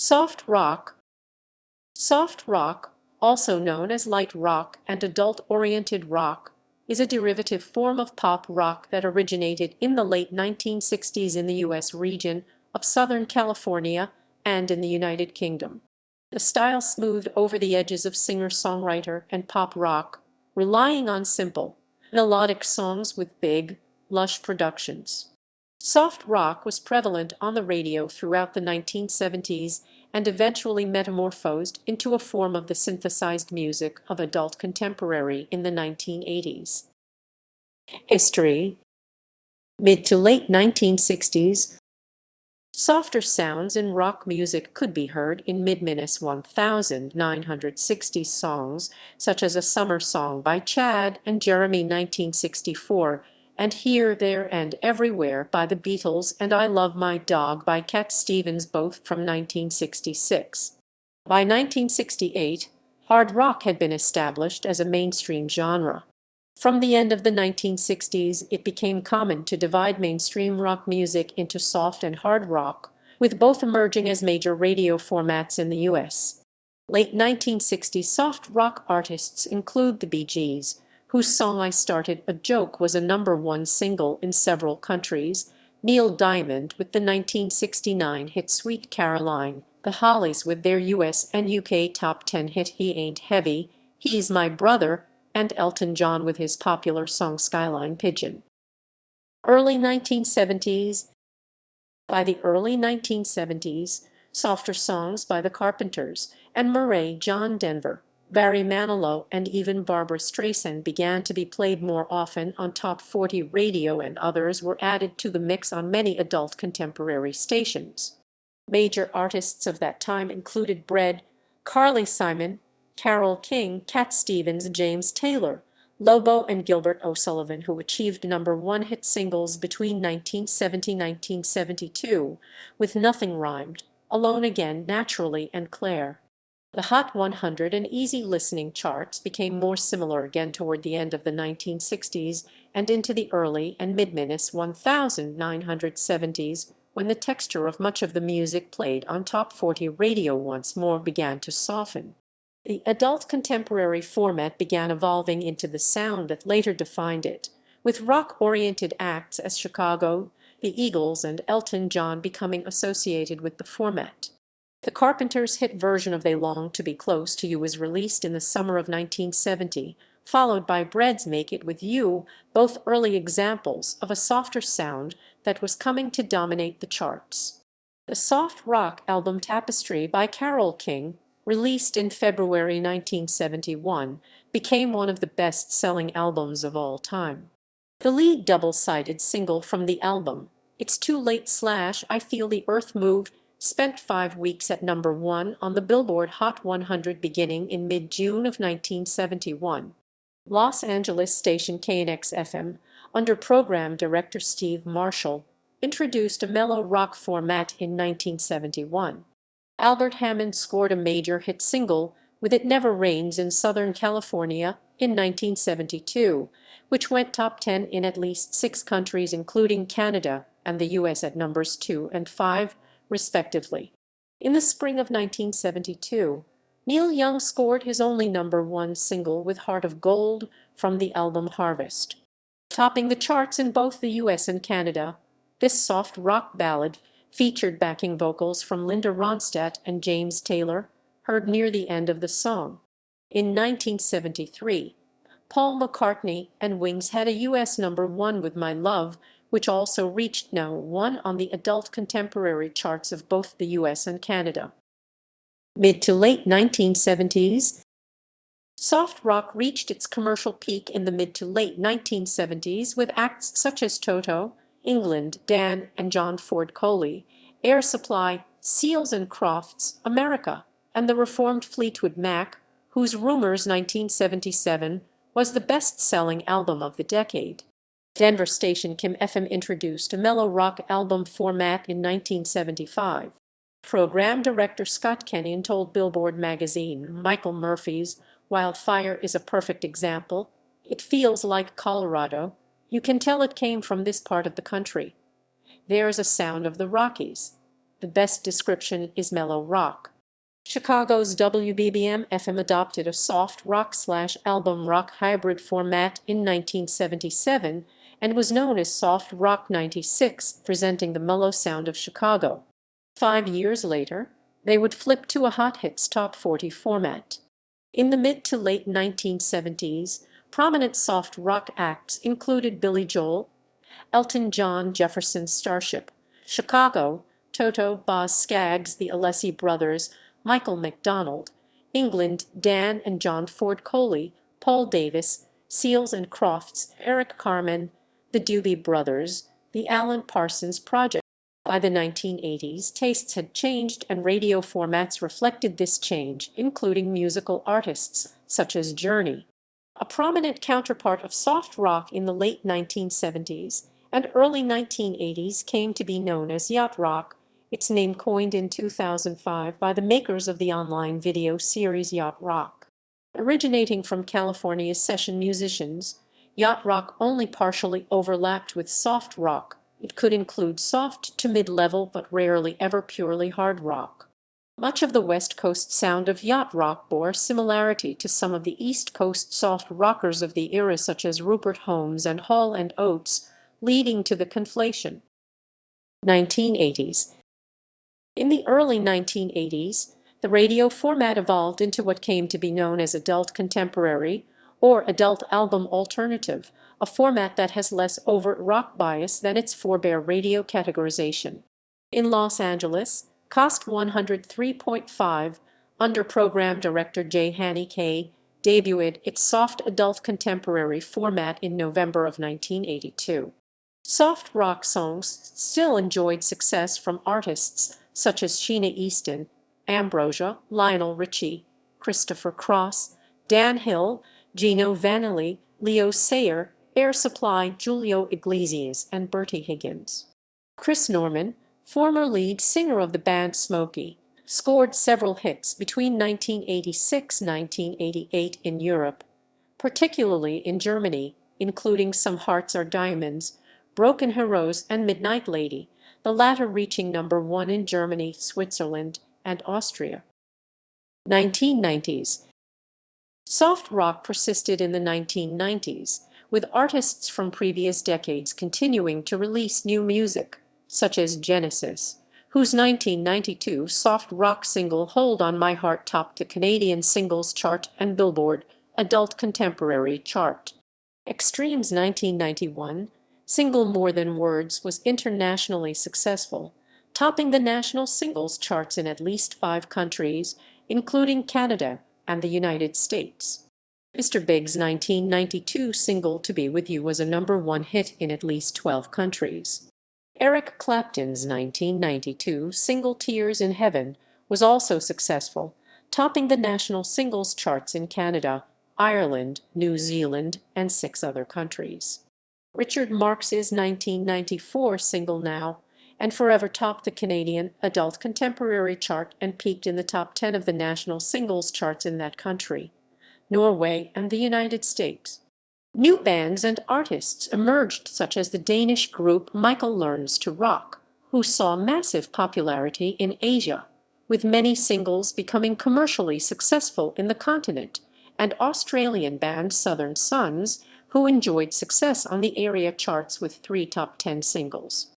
Soft rock. Soft rock, also known as light rock and adult-oriented rock, is a derivative form of pop rock that originated in the late 1960s in the U.S. region of Southern California and in the United Kingdom. The style smoothed over the edges of singer-songwriter and pop rock, relying on simple, melodic songs with big, lush productions. Soft rock was prevalent on the radio throughout the 1970s and eventually metamorphosed into a form of the synthesized music of adult contemporary in the 1980s. History. Mid to late 1960s, softer sounds in rock music could be heard in mid-1960s songs, such as A Summer Song by Chad and Jeremy 1964, and Here, There, and Everywhere by the Beatles and I Love My Dog by Cat Stevens, both from 1966. By 1968, hard rock had been established as a mainstream genre. From the end of the 1960s, it became common to divide mainstream rock music into soft and hard rock, with both emerging as major radio formats in the U.S. Late 1960s soft rock artists include the Bee Gees, whose song I Started a Joke was a #1 single in several countries, Neil Diamond with the 1969 hit Sweet Caroline, the Hollies with their US and UK top 10 hit He Ain't Heavy, He's My Brother, and Elton John with his popular song Skyline Pigeon. Early 1970s. By the early 1970s, softer songs by the Carpenters and Murray John Denver, Barry Manilow, and even Barbra Streisand began to be played more often on Top 40 radio, and others were added to the mix on many adult contemporary stations. Major artists of that time included Bread, Carly Simon, Carole King, Cat Stevens, James Taylor, Lobo, and Gilbert O'Sullivan, who achieved #1 hit singles between 1970 and 1972 with Nothing Rhymed, Alone Again, Naturally, and Claire. The Hot 100 and easy listening charts became more similar again toward the end of the 1960s and into the early and mid-1970s, when the texture of much of the music played on Top 40 radio once more began to soften. The adult contemporary format began evolving into the sound that later defined it, with rock-oriented acts as Chicago, the Eagles, and Elton John becoming associated with the format. The Carpenters' hit version of They Long to Be Close to You was released in the summer of 1970, followed by Bread's Make It With You, both early examples of a softer sound that was coming to dominate the charts. The soft rock album Tapestry by Carole King, released in February 1971, became one of the best-selling albums of all time. The lead double-sided single from the album, It's Too Late / I Feel the Earth Move, spent 5 weeks at #1 on the Billboard Hot 100 beginning in mid-June of 1971. Los Angeles station KNX-FM, under program director Steve Marshall, introduced a mellow rock format in 1971. Albert Hammond scored a major hit single with It Never Rains in Southern California in 1972, which went top 10 in at least 6 countries including Canada and the US at numbers 2 and 5, respectively. In the spring of 1972, Neil Young scored his only #1 single with Heart of Gold from the album Harvest. Topping the charts in both the US and Canada, this soft rock ballad featured backing vocals from Linda Ronstadt and James Taylor, heard near the end of the song. In 1973, Paul McCartney and Wings had a US #1 with My Love, which also reached #1 on the adult contemporary charts of both the US and Canada. Mid to late 1970s, soft rock reached its commercial peak in the mid to late 1970s with acts such as Toto, England, Dan and John Ford Coley, Air Supply, Seals and Crofts, America, and the reformed Fleetwood Mac, whose Rumors 1977 was the best-selling album of the decade. Denver station Kim FM introduced a mellow rock album format in 1975. Program director Scott Kenyon told Billboard magazine, Michael Murphy's Wildfire is a perfect example. It feels like Colorado. You can tell it came from this part of the country. There's a sound of the Rockies. The best description is mellow rock. Chicago's WBBM-FM adopted a soft rock/album rock hybrid format in 1977 and was known as Soft Rock 96, presenting the mellow sound of Chicago. 5 years later, they would flip to a Hot Hits Top 40 format. In the mid to late 1970s, prominent soft rock acts included Billy Joel, Elton John, Jefferson Starship, Chicago, Toto, Boz Scaggs, the Alessi Brothers, Michael McDonald, England, Dan and John Ford Coley, Paul Davis, Seals and Crofts, Eric Carmen, the Doobie Brothers, the Alan Parsons Project. By the 1980s, tastes had changed and radio formats reflected this change, including musical artists such as Journey. A prominent counterpart of soft rock in the late 1970s and early 1980s came to be known as yacht rock, its name coined in 2005 by the makers of the online video series Yacht Rock. Originating from California's session musicians, yacht rock only partially overlapped with soft rock. It could include soft to mid-level but rarely ever purely hard rock. Much of the West Coast sound of yacht rock bore similarity to some of the East Coast soft rockers of the era such as Rupert Holmes and Hall and Oates, leading to the conflation. 1980s. In the early 1980s, the radio format evolved into what came to be known as adult contemporary or adult album alternative, a format that has less overt rock bias than its forebear radio categorization. In Los Angeles, Cost 103.5, under program director Jay Haneke, debuted its soft adult contemporary format in November of 1982. Soft rock songs still enjoyed success from artists such as Sheena Easton, Ambrosia, Lionel Richie, Christopher Cross, Dan Hill, Gino Vanelli, Leo Sayer, Air Supply, Julio Iglesias, and Bertie Higgins. Chris Norman, former lead singer of the band Smokey, scored several hits between 1986–1988 in Europe, particularly in Germany, including Some Hearts Are Diamonds, Broken Heroes, and Midnight Lady, the latter reaching #1 in Germany, Switzerland, and Austria. 1990s. Soft rock persisted in the 1990s, with artists from previous decades continuing to release new music, such as Genesis, whose 1992 soft rock single Hold On My Heart topped the Canadian Singles Chart and Billboard Adult Contemporary Chart. Extreme's 1991 single More Than Words was internationally successful, topping the national singles charts in at least 5 countries, including Canada and the United States. Mr. Big's 1992 single To Be With You was a #1 hit in at least 12 countries. Eric Clapton's 1992 single Tears in Heaven was also successful, topping the national singles charts in Canada, Ireland, New Zealand, and 6 other countries. Richard Marx's 1994 single Now and Forever topped the Canadian Adult Contemporary chart and peaked in the top 10 of the national singles charts in that country, Norway, and the United States. New bands and artists emerged, such as the Danish group Michael Learns to Rock, who saw massive popularity in Asia, with many singles becoming commercially successful in the continent, and Australian band Southern Sons, who enjoyed success on the area charts with 3 top 10 singles.